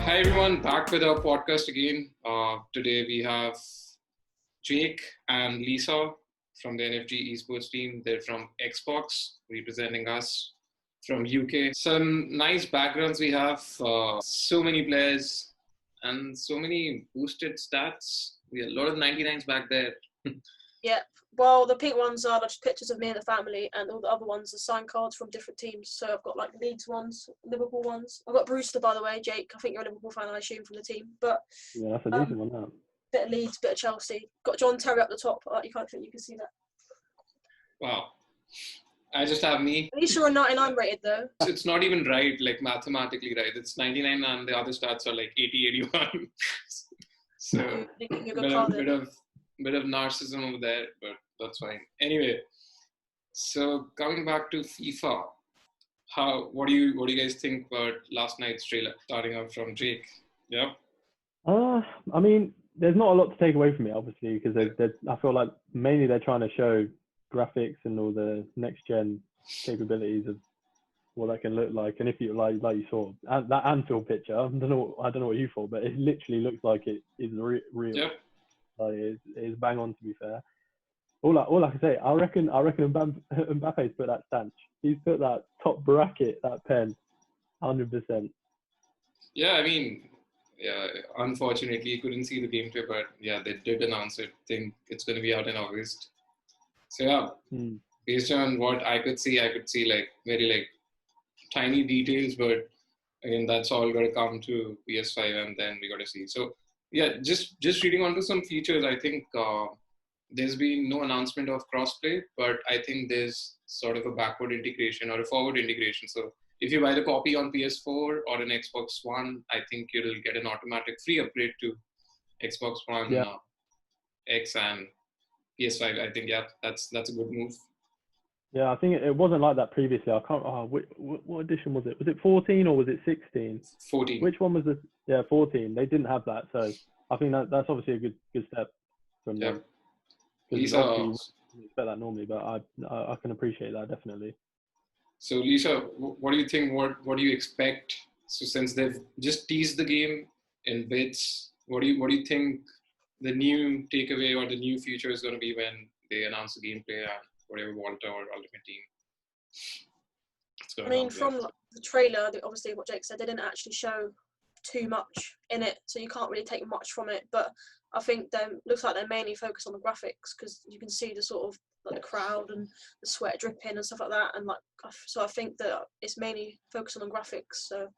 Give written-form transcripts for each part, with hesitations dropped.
Hi everyone, back with our podcast again. Today we have Jake and Lisa from the NFG eSports team. They're from Xbox, representing us from UK. Some nice backgrounds we have. So many players and so many boosted stats. We had a lot of 99s back there. Yeah. Well, the pink ones are just pictures of me and the family, and all the other ones are signed cards from different teams. So I've got like Leeds ones, Liverpool ones. I've got Brewster, by the way, Jake. I think you're a Liverpool fan, I assume, from the team. But Yeah, that's a decent one, that. bit of Leeds, bit of Chelsea. Got John Terry up the top. You can't think you can see that. Wow. I just have me. At least you're a 99 rated, though. It's not even right, like mathematically right. It's 99 and the other stats are like 80, 81. So bit of narcissism over there, but that's fine. Anyway, so coming back to FIFA, what do you guys think about last night's trailer? Starting out from Jake. Yeah. I mean, there's not a lot to take away from it, obviously, because I feel like mainly they're trying to show graphics and all the next gen capabilities of what that can look like. And if you like you saw that Anfield picture, I don't know what you thought, but it literally looks like it is real. Yep. Like it's bang on, to be fair. All I can say, I reckon Mbappe's put that stanch. He's put that top bracket, that pen, 100%. Yeah, I mean, yeah. Unfortunately, you couldn't see the gameplay, but yeah, they did announce it. I think it's going to be out in August. So yeah, based on what I could see like very like tiny details, but again, that's all got to come to PS5, and then we got to see. So yeah, just reading onto some features, I think there's been no announcement of crossplay, but I think there's sort of a backward integration or a forward integration. So if you buy the copy on PS4 or an Xbox One, I think you'll get an automatic free upgrade to Xbox One X and PS5. I think that's a good move. Yeah, I think it wasn't like that previously. I can't. What edition was it? Was it 14 or was it 16? 14. Which one was the? Yeah, 14. They didn't have that, so I think that's obviously a good step from them. Lisa, you expect that normally, but I can appreciate that definitely. So Lisa, what do you think? What do you expect? So since they've just teased the game in bits, what do you think the new takeaway or the new future is going to be when they announce the gameplay and whatever Walter or Ultimate Team? I mean, from the trailer, obviously what Jake said, they didn't actually show too much in it, so you can't really take much from it. But I think looks like they're mainly focused on the graphics, because you can see the sort of like the crowd and the sweat dripping and stuff like that, and so I think that it's mainly focused on the graphics. So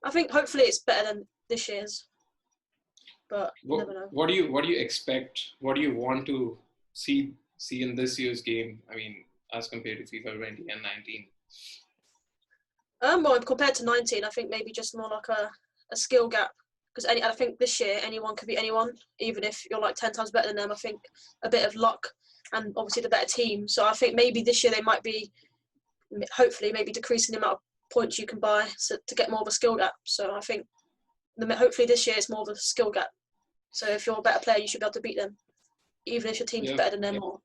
I think hopefully it's better than this year's, but you never know. What do you expect? What do you want to see in this year's game? I mean, as compared to FIFA 20 and 19. Well, compared to 19, I think maybe just more like a skill gap, because I think this year anyone could beat anyone, even if you're like 10 times better than them. I think a bit of luck and obviously the better team. So I think maybe this year they might be, hopefully, maybe decreasing the amount of points you can buy to get more of a skill gap. So I think hopefully this year it's more of a skill gap. So if you're a better player, you should be able to beat them, even if your team's better than them. Or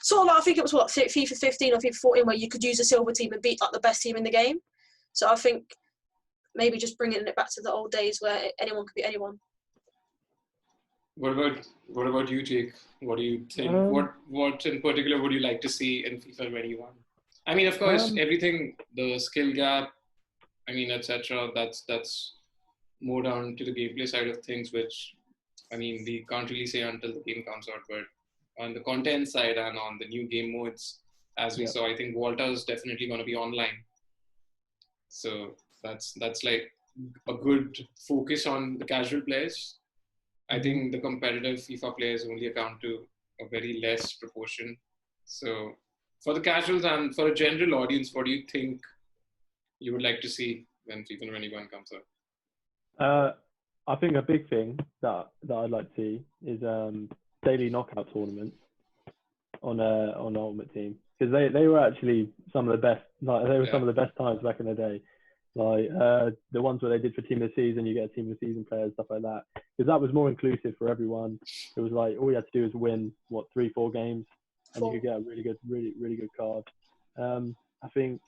sort of like, I think it was FIFA 15 or FIFA 14 where you could use a silver team and beat like the best team in the game. So I think maybe just bringing it back to the old days where anyone could beat anyone. What about you, Jake? What do you think? What in particular would you like to see in FIFA 21? I mean, of course, everything, the skill gap, I mean, etc. That's more down to the gameplay side of things, which I mean we can't really say until the game comes out. But on the content side and on the new game modes, as we saw, I think Walter is definitely going to be online. So that's like a good focus on the casual players. I think the competitive FIFA players only account to a very less proportion. So for the casuals and for a general audience, what do you think you would like to see when FIFA 21 comes out? I think a big thing that I'd like to see is daily knockout tournaments on Ultimate Team, because they were actually some of the best. Like they were some of the best times back in the day. Like the ones where they did for Team of the Season, you get a Team of the Season player, stuff like that. Because that was more inclusive for everyone. It was like all you had to do was win 3-4 games, and you could get a really good card. I think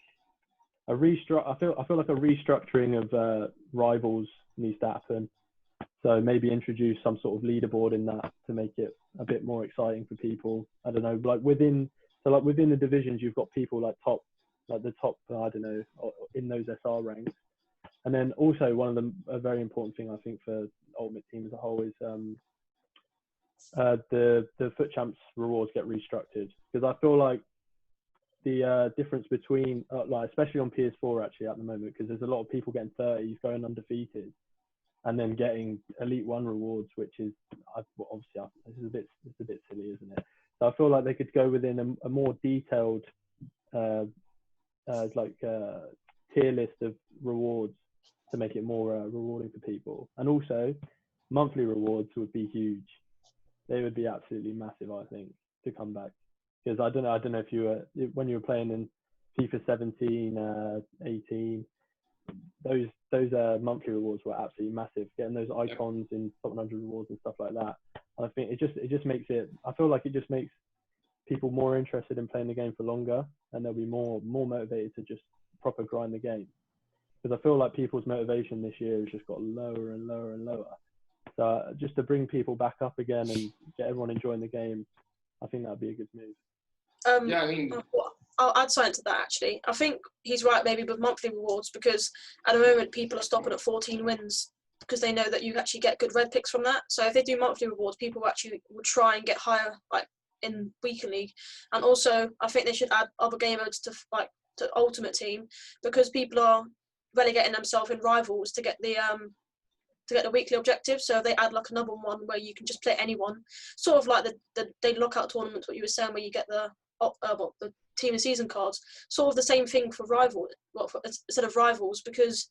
I feel like a restructuring of rivals needs to happen. So maybe introduce some sort of leaderboard in that to make it a bit more exciting for people. I don't know, like within the divisions, you've got people like the top, I don't know, in those SR ranks. And then also a very important thing I think for Ultimate Team as a whole is the FUT Champs rewards get restructured, because I feel like the difference between like especially on PS4 actually at the moment, because there's a lot of people getting 30s, going undefeated, and then getting Elite One rewards, which is obviously it's a bit silly, isn't it? So I feel like they could go within a more detailed tier list of rewards to make it more rewarding for people. And also monthly rewards would be huge. They would be absolutely massive, I think, to come back. Because I don't know if you were, when you were playing in FIFA 17, 18, those monthly rewards were absolutely massive. Getting those icons in top 100 rewards and stuff like that. And I think it just makes it. I feel like it just makes people more interested in playing the game for longer, and they'll be more motivated to just proper grind the game. Because I feel like people's motivation this year has just got lower and lower and lower. So just to bring people back up again and get everyone enjoying the game, I think that'd be a good move. Yeah, I mean, I'll add something to that actually. I think he's right maybe with monthly rewards, because at the moment people are stopping at 14 wins because they know that you actually get good red picks from that. So if they do monthly rewards, people actually will try and get higher like in weekend league. And also I think they should add other game modes to Ultimate Team, because people are relegating themselves in rivals to get the weekly objective. So if they add like another one where you can just play anyone, sort of like the lockout tournaments, what you were saying, where you get the team of season cards, sort of the same thing for instead of rivals, because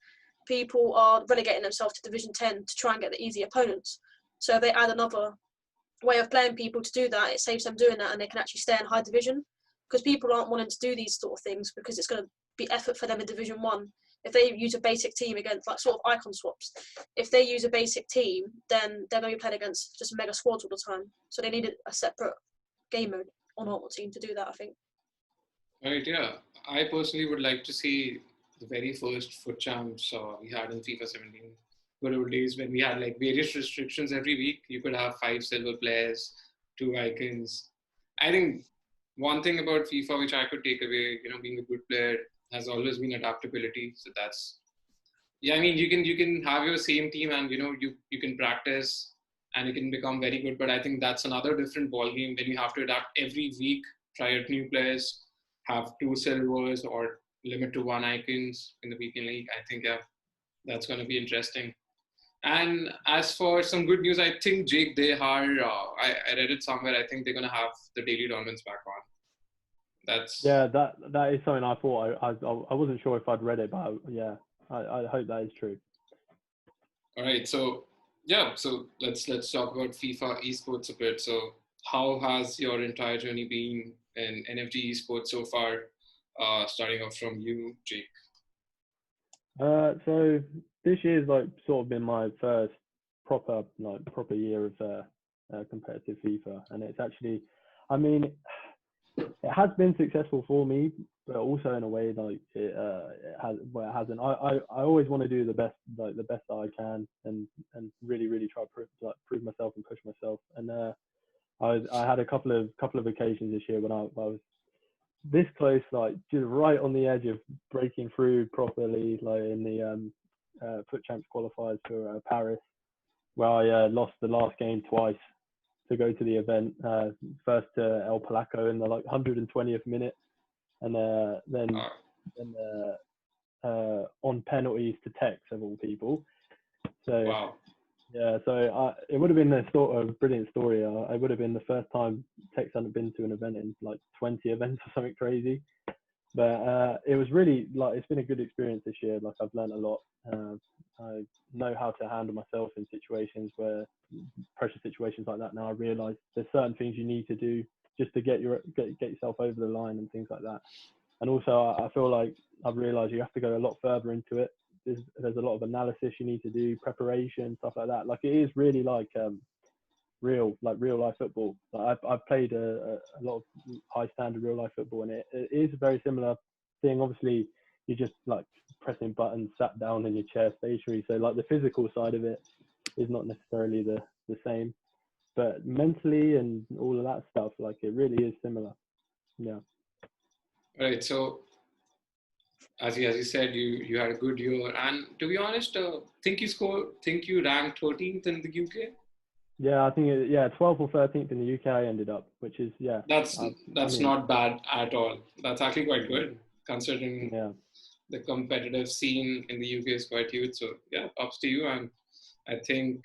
people are relegating themselves to Division 10 to try and get the easy opponents. So if they add another way of playing people to do that, it saves them doing that, and they can actually stay in high division, because people aren't wanting to do these sort of things because it's going to be effort for them in Division 1. If they use a basic team against like sort of icon swaps, if they use a basic team, then they're going to be playing against just mega squads all the time. So they needed a separate game mode on Ultimate Team to do that, I think. Right, yeah. I personally would like to see the very first FUT Champs we had in FIFA 17. Good old days when we had like various restrictions every week. You could have 5 silver players, 2 icons. I think one thing about FIFA which I could take away, being a good player, has always been adaptability. So that's, I mean, you can have your same team and you can practice and you can become very good. But I think that's another different ballgame. Then you have to adapt every week, try out new players, have 2 silvers or limit to 1 icons in the weekend league. I think that's going to be interesting. And as for some good news, I think Jake, they are. I read it somewhere. I think they're going to have the daily tournaments back on. That is something I thought. I wasn't sure if I'd read it, but I hope that is true. All right, so let's talk about FIFA esports a bit. So how has your entire journey been in NFG esports so far? Starting off from you, Jake. So this year's like sort of been my first proper year of competitive FIFA, and it's actually, I mean, it has been successful for me, but also in a way like it hasn't. I always want to do the best that I can, and really try to prove myself and push myself. And I had a couple of occasions this year when I was this close, like just right on the edge of breaking through properly, like in the FUT Champs qualifiers for Paris, where I lost the last game twice to go to the event. First to El Polaco in the 120th minute, and then on penalties to Tex of all people. So wow. Yeah, so it would have been a sort of brilliant story. It would have been the first time Tex hadn't been to an event in like 20 events or something crazy. But it was really it's been a good experience this year. Like I've learned a lot. I know how to handle myself in pressure situations like that. Now I realise there's certain things you need to do just to get yourself over the line and things like that. And also I feel like I've realised you have to go a lot further into it. There's a lot of analysis you need to do, preparation, stuff like that. Like it is really like real life football. Like I've played a lot of high standard real life football, and it is a very similar thing. Obviously, you're just like pressing buttons, sat down in your chair, stationary. So like the physical side of it is not necessarily the same, but mentally and all of that stuff, like it really is similar. Yeah. Right. So as you said, you had a good year, and to be honest, think you ranked 13th in the UK. Yeah, I think 12th or 13th in the UK I ended up, which is That's not bad at all. That's actually quite good considering the competitive scene in the UK is quite huge. So yeah, ups to you. And I think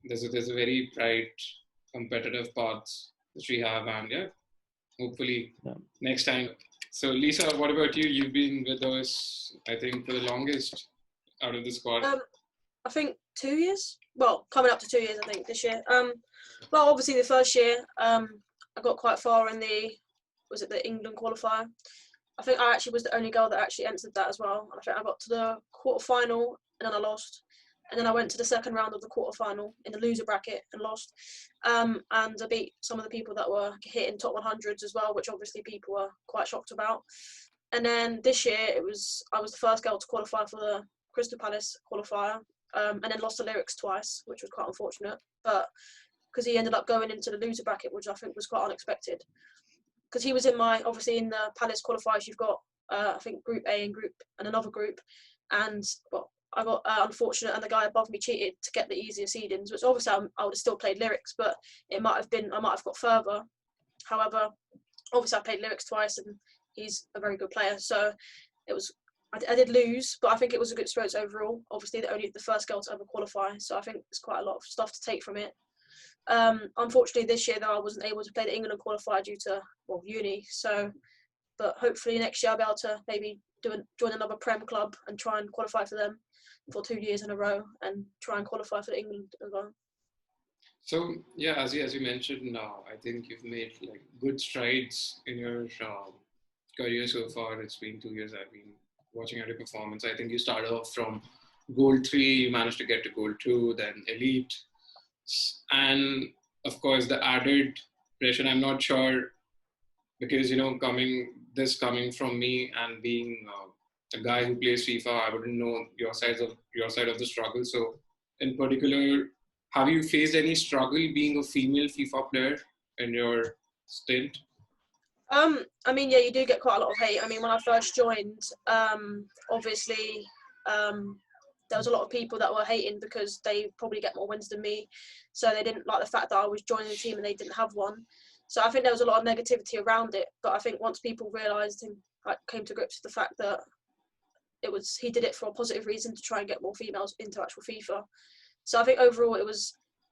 there's a very bright competitive path which we have, and hopefully next time. So Lisa, what about you? You've been with us, I think, for the longest out of the squad. I think 2 years. Well, coming up to 2 years, I think, this year. Well, obviously the first year, I got quite far in the England qualifier. I think I actually was the only girl that actually entered that as well. And I think I got to the quarterfinal and then I lost. And then I went to the second round of the quarterfinal in the loser bracket and lost. And I beat some of the people that were hitting top 100s as well, which obviously people were quite shocked about. And then this year, I was the first girl to qualify for the Crystal Palace qualifier, and then lost to Lyrics twice, which was quite unfortunate. But because he ended up going into the loser bracket, which I think was quite unexpected. Because he was in obviously in the Palace qualifiers, you've got, I think, Group A and another group. And, well, I got unfortunate, and the guy above me cheated to get the easier seedings, which obviously I would have still played Lyrics, but I might have got further. However, obviously I played Lyrics twice, and he's a very good player. So it was, I did lose, but I think it was a good experience overall. Obviously, the first girl to ever qualify, so I think there's quite a lot of stuff to take from it. Unfortunately, this year though, I wasn't able to play the England qualifier due to uni. So, but hopefully next year I'll be able to maybe join another Prem club and try and qualify for them for 2 years in a row and try and qualify for England as well. So yeah, as you mentioned now, I think you've made like good strides in your career so far. It's been 2 years I've been watching your performance. I think you started off from Gold 3, you managed to get to Gold 2, then Elite. And of course, the added pressure, I'm not sure, because, coming from me and being a guy who plays FIFA, I wouldn't know your side of the struggle. So in particular, have you faced any struggle being a female FIFA player in your stint? I mean, yeah, you do get quite a lot of hate. I mean, when I first joined, obviously, there was a lot of people that were hating because they probably get more wins than me. So they didn't like the fact that I was joining the team and they didn't have one. So I think there was a lot of negativity around it. But I think once people realised and came to grips with the fact that he did it for a positive reason to try and get more females into actual FIFA. So I think overall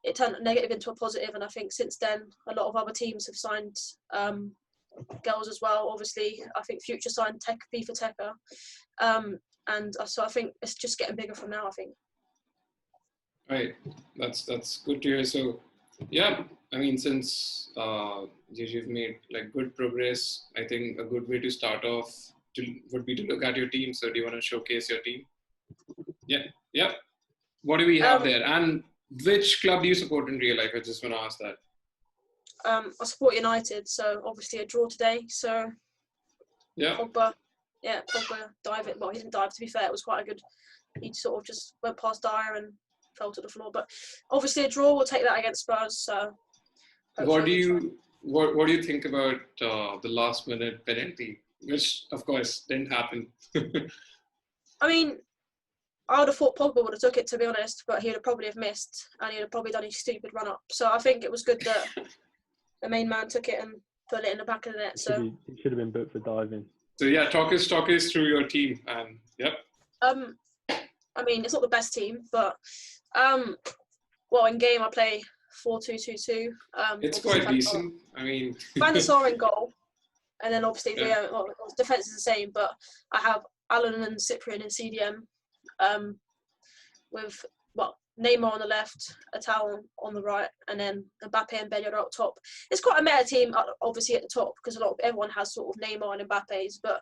it turned negative into a positive. And I think since then, a lot of other teams have signed girls as well. Obviously, I think Future signed FIFA Tekka. And so I think it's just getting bigger from now, I think. Right. That's good to hear. So, yeah, I mean, since you've made like good progress, I think a good way to start off would be to look at your team. So do you want to showcase your team? Yeah. What do we have there? And which club do you support in real life? I just want to ask that. I support United, so obviously a draw today. So yeah. Pogba dived. Well, he didn't dive. To be fair, it was quite a good. He sort of just went past Dyer and fell to the floor. But obviously a draw. We'll take that against Spurs. So. What do you think about the last minute penalty, which of course didn't happen? I mean, I would have thought Pogba would have took it, to be honest, but he would have probably missed and he'd have probably done his stupid run up. So I think it was good that the main man took it and put it in the back of the net. So he should have been booked for diving. So yeah, talk us through your team. Yep. I mean, it's not the best team, but well, in game I play 4-2-2-2. It's quite decent. I mean, Van der Sar in goal, and then obviously defense is the same, but I have Alan and Cyprian in CDM, with Neymar on the left, Atal on the right, and then Mbappe and Bellerin up top. It's quite a meta team, obviously, at the top, because everyone has sort of Neymar and Mbappe's, but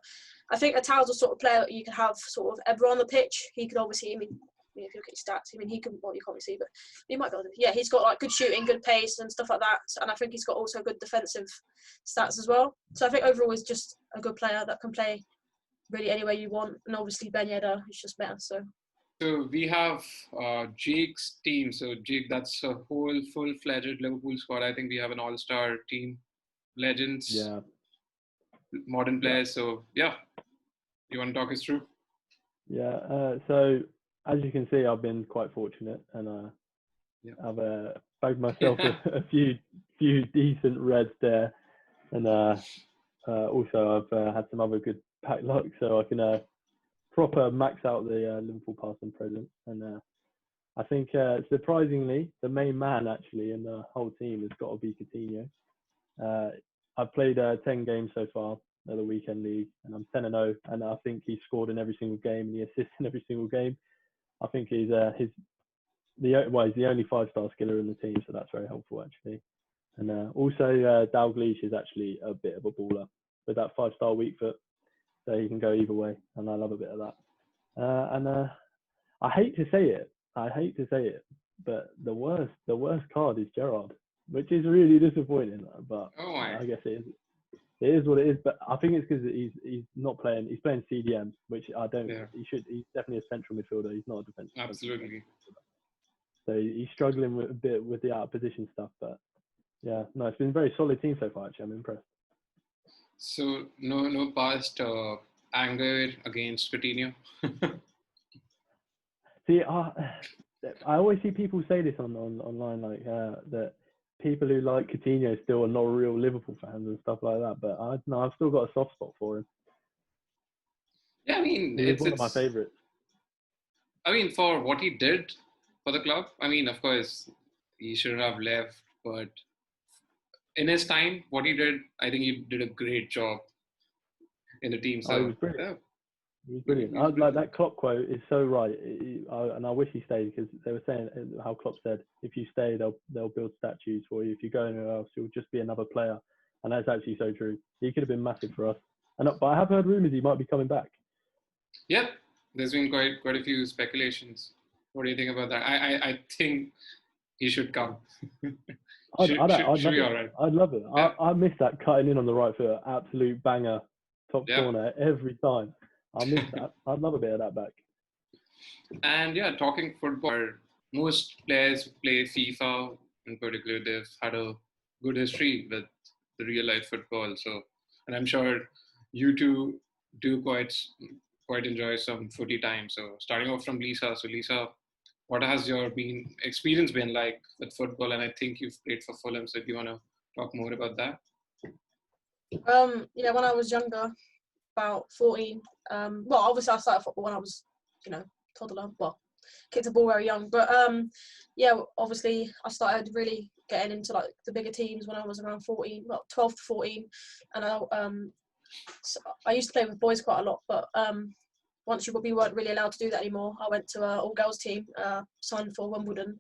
I think Atal's the sort of player that you can have sort of everyone on the pitch. He could obviously, I mean, if you look at his stats, I mean, he can, well, you can't really see, but he might be able to. Yeah, he's got like good shooting, good pace and stuff like that, and I think he's got also good defensive stats as well. So I think overall he's just a good player that can play really any way you want. And obviously Ben Yedder is just better. So we have Jake's team. So Jake, that's a whole full-fledged Liverpool squad. I think we have an all-star team, legends, modern players. So yeah, you want to talk us through? Yeah. So as you can see, I've been quite fortunate, and I've bagged myself a few decent reds there, and also I've had some other good pack luck, so I can proper max out the Liverpool past and present. And I think surprisingly, the main man actually in the whole team has got to be Coutinho. I've played 10 games so far at the weekend league, and I'm 10-0, and I think he's scored in every single game and he assists in every single game. I think he's the only 5-star skiller in the team, so that's very helpful actually. And also Dalglish is actually a bit of a baller with that 5-star weak foot, so he can go either way, and I love a bit of that. And I hate to say it, but the worst card is Gerrard, which is really disappointing. But I guess it is what it is. But I think it's because he's not playing. He's playing CDM, which I don't. Yeah. He's definitely a central midfielder. He's not a defensive. Absolutely. So he's struggling a bit with the out of position stuff, but yeah, no, it's been a very solid team so far. Actually, I'm impressed. So no past anger against Coutinho. See, I always see people say this online, like that people who like Coutinho still are not real Liverpool fans and stuff like that. But I've still got a soft spot for him. Yeah, I mean, it's one of my favourites. I mean, for what he did for the club, I mean, of course, he shouldn't have left, but in his time, what he did, I think he did a great job in the team. So he was brilliant. Yeah. He was brilliant. Like that Klopp quote is so right, and I wish he stayed, because they were saying how Klopp said, if you stay, they'll build statues for you. If you go anywhere else, you'll just be another player, and that's actually so true. He could have been massive for us. But I have heard rumours he might be coming back. Yep, there's been quite a few speculations. What do you think about that? I think he should come. I'd love it. I'd love it. Yeah. I miss that cutting in on the right foot, absolute banger, top corner every time. I miss that. I'd love a bit of that back. And yeah, talking football, most players who play FIFA in particular, they've had a good history with the real life football. So, and I'm sure you two do quite enjoy some footy time. So starting off from Lisa. So Lisa, what has your experience been like with football? And I think you've played for Fulham. So do you want to talk more about that? Yeah, when I was younger, about 14. Well, obviously I started football when I was, toddler. Well, kicked the ball very young. But yeah, obviously I started really getting into like the bigger teams when I was around 14, well, 12 to 14. And so I used to play with boys quite a lot. But once we weren't really allowed to do that anymore, I went to an all-girls team, signed for Wimbledon,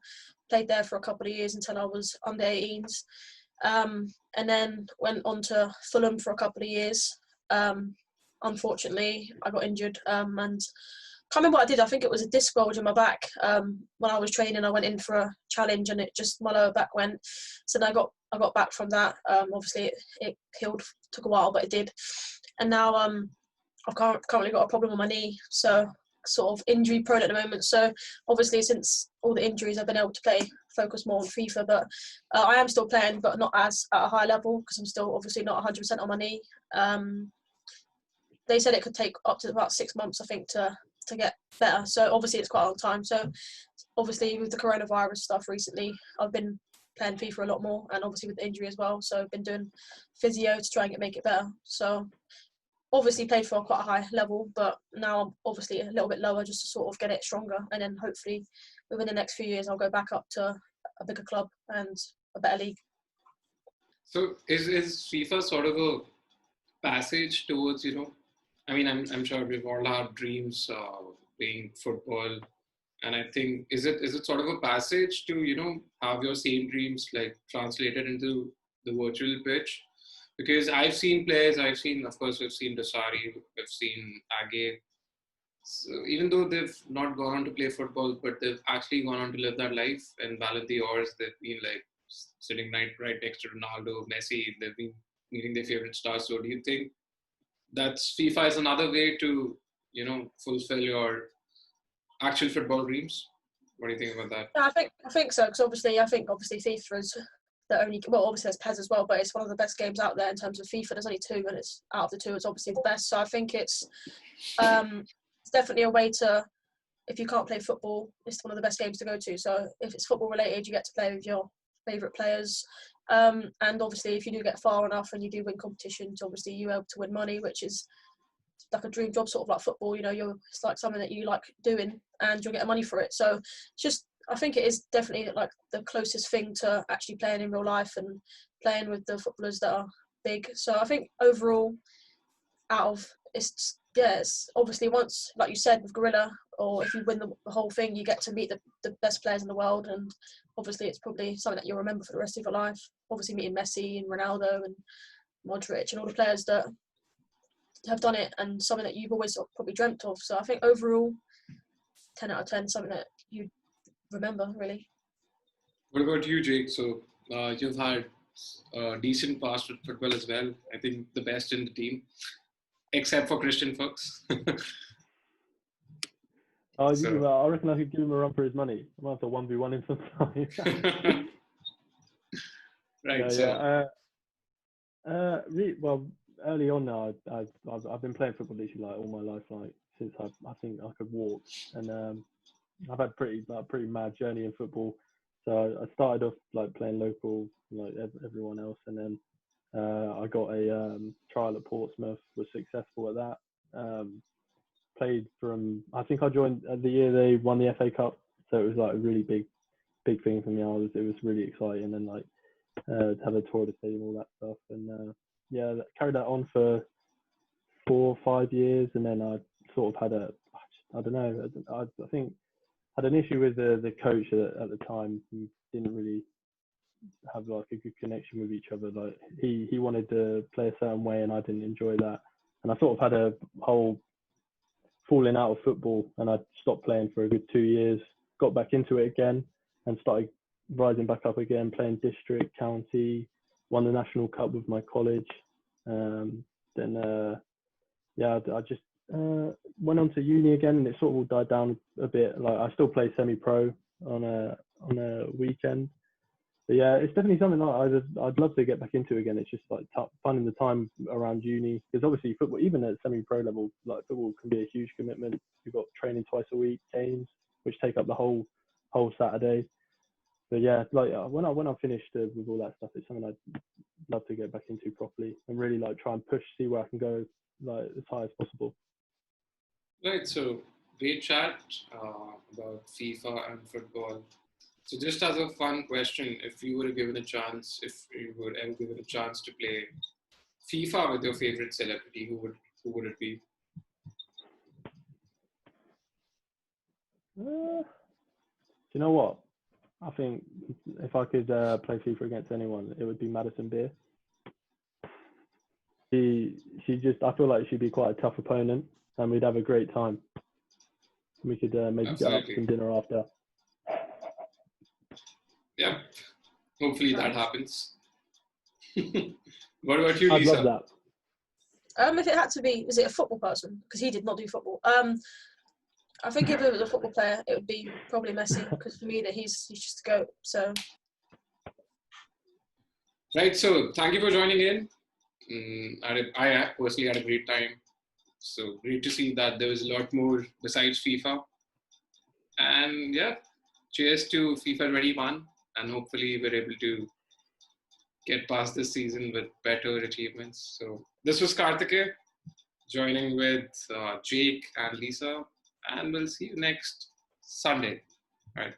played there for a couple of years until I was under 18s. And then went on to Fulham for a couple of years. Unfortunately, I got injured and can't remember what I did. I think it was a disc bulge in my back. When I was training, I went in for a challenge and my lower back went. So then I got back from that. Obviously, it healed. Took a while, but it did. And now I've currently got a problem with my knee, so sort of injury prone at the moment. So obviously, since all the injuries, I've been able to focus more on FIFA. But I am still playing, but not as at a high level, because I'm still obviously not 100% on my knee. They said it could take up to about 6 months, I think, to get better. So obviously it's quite a long time. So obviously with the coronavirus stuff recently, I've been playing FIFA a lot more, and obviously with the injury as well. So I've been doing physio to try and make it better. So obviously played for quite a high level, but now I'm obviously a little bit lower, just to sort of get it stronger. And then hopefully within the next few years, I'll go back up to a bigger club and a better league. So is FIFA sort of a passage towards, I mean, I'm sure we've all had dreams playing football, and I think is it sort of a passage to have your same dreams like translated into the virtual pitch? Because I've seen players, of course, we've seen Dasari, we've seen Age. So even though they've not gone on to play football, but they've actually gone on to live that life and Ballon d'Ors. They've been like sitting right next to Ronaldo, Messi. They've been meeting their favorite stars. So do you think that's FIFA is another way to, fulfill your actual football dreams. What do you think about that? Yeah, I think so, because obviously FIFA is the only, well, obviously there's PES as well, but it's one of the best games out there in terms of FIFA. There's only two, and it's out of the two, it's obviously the best. So I think it's definitely a way to, if you can't play football, it's one of the best games to go to. So if it's football related, you get to play with your favourite players. And obviously, if you do get far enough and you do win competitions, obviously you're able to win money, which is like a dream job, sort of like football. It's like something that you like doing, and you'll get money for it. So it's just, I think it is definitely like the closest thing to actually playing in real life and playing with the footballers that are big. So I think overall, it's obviously, once, like you said, with Gorilla, or if you win the whole thing, you get to meet the best players in the world, and obviously it's probably something that you'll remember for the rest of your life. Obviously meeting Messi and Ronaldo and Modric and all the players that have done it, and something that you've always probably dreamt of. So I think overall, 10 out of 10, something that you remember, really. What about you, Jake? So you've had a decent past with football as well. I think the best in the team, except for Christian Fuchs. I reckon I could give him a run for his money. I might have to 1v1 him sometime. Right. Well, early on now, I've been playing football literally like all my life, like since I think I could walk, and I've had a pretty mad journey in football. So I started off like playing local, like everyone else, and then I got a trial at Portsmouth, was successful at that. Played from, I think I joined the year they won the FA Cup, so it was like a really big thing for me. It was really exciting, and like to have a tour of the stadium, all that stuff, and carried that on for 4 or 5 years, and then I sort of had I think had an issue with the coach at the time. He didn't really have like a good connection with each other. Like he wanted to play a certain way, and I didn't enjoy that, and I sort of had a whole falling out of football, and I stopped playing for a good 2 years, got back into it again, and started rising back up again, playing district, county, won the national cup with my college. I just went on to uni again, and it sort of all died down a bit. Like I still play semi-pro on a weekend. But yeah, it's definitely something that I'd love to get back into again. It's just like finding the time around uni, because obviously football, even at semi-pro level, like football can be a huge commitment. You've got training twice a week, games, which take up the whole Saturday. So yeah, like when I finished with all that stuff, it's something I'd love to get back into properly and really like try and push, see where I can go like as high as possible. Right. So great chat about FIFA and football. So just as a fun question, if you were ever given a chance to play FIFA with your favorite celebrity, who would it be? Do you know what? I think if I could play FIFA against anyone, it would be Madison Beer. I feel like she'd be quite a tough opponent, and we'd have a great time. We could maybe Absolutely. get up some dinner after. Yeah, hopefully that happens. What about you, Lisa? I'd love that. If it had to be, is it a football person? Because he did not do football. I think if it was a football player, it would be probably Messi, because for me, that he's just a goat. So. Right. So thank you for joining in. I personally had a great time. So great to see that there was a lot more besides FIFA. And yeah, cheers to FIFA 21. And hopefully we're able to get past this season with better achievements. So this was Karthike joining with Jake and Lisa, and we'll see you next Sunday. All right.